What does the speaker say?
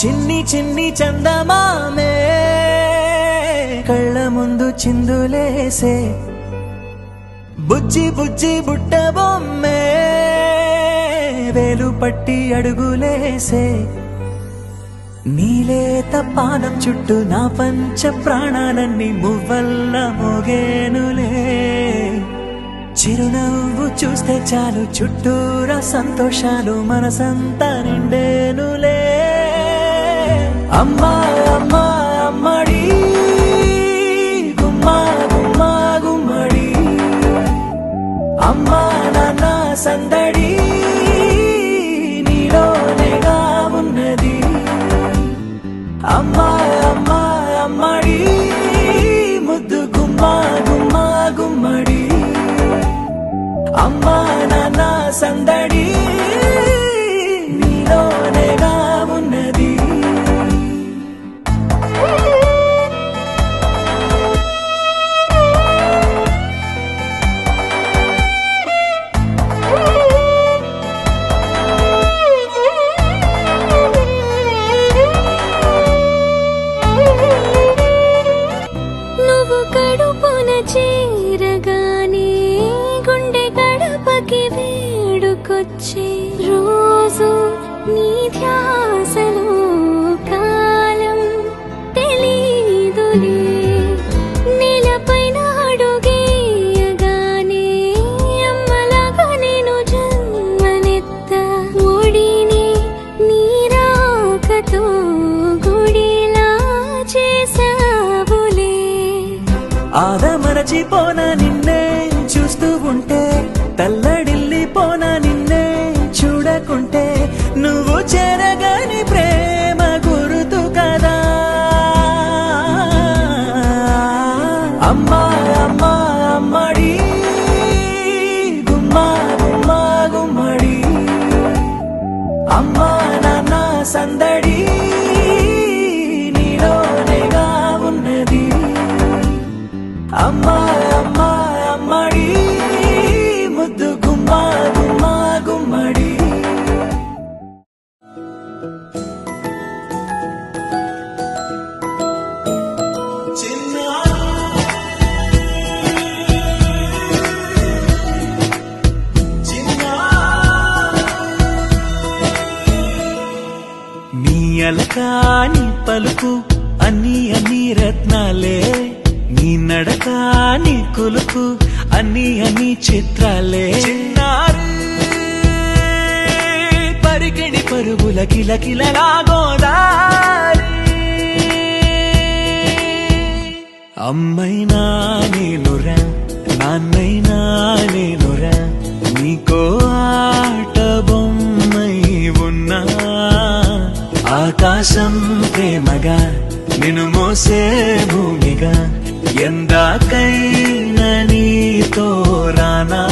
చిన్ని చిన్ని చందమామే కళ్ళ ముందు చిందులేసే బుజ్జి బుజ్జి బుట్ట బొమ్మే వేలు పట్టి అడుగులేసే నీలేత పానం చుట్టూ నా పంచ ప్రాణాలన్నీ మువ్వల్ల మోగేనులే చిరునవ్వు చూస్తే చాలు చుట్టూరా సంతోషాలు మనసంతా నిండేనులే అమ్మా అమ్మా అమ్మడి గుమ్మా గుమ్మా గుమ్మడి అమ్మా నాన్న సందడి నీలోనేగా ఉన్నది అమ్మా అమ్మా అమ్మడి ముద్దు గుమ్మా గుమ్మా గుమ్మడి అమ్మా నాన్న సందడి నీలోనేగా ఉన్నది నువ్వు కడుపున చేరగానే గుండె గడపకి వేడుకొచ్చే రోజు నీ ధ్యాసలో కాలం తెలీదులే నేలపైన అడుగేయగానే అమ్మలాగా నేను జన్మనెత్త ఒడిని నీ రాకతో గుడిలా చేసావులే ఆదమరచిపోనా నిన్నే చూస్తూ ఉంటే తల్లడిల్లిపోనా నిన్నే చూడకుంటే నువ్వు చెరగని ప్రేమ గురుతు కదా అమ్మా అమ్మా అమ్మడి గుమ్మా గుమ్మా గుమ్మడి అమ్మా నాన్న సందడి నీలోనేగా ఉన్నది అమ్మా అమ్మా అమ్మడి ముద్దు గుమ్మా గుమ్మా గుమ్మడి నీ అలకా నీ పలుకు అన్ని అన్ని రత్నాలే నీ నడక నీ కులుకు అన్ని అన్ని చిత్రాలే చిన్నారు పరికిణి పరుగుల కిలకిలలా గోదారి అమ్మైనా నేనురా నాన్నైనా నేనురా నీకో ఆట బొమ్మై ఉన్నా ఆకాశం ప్రేమగా నిన్ను మోసే భూమిగా ఎందాకైనా నీతో రానా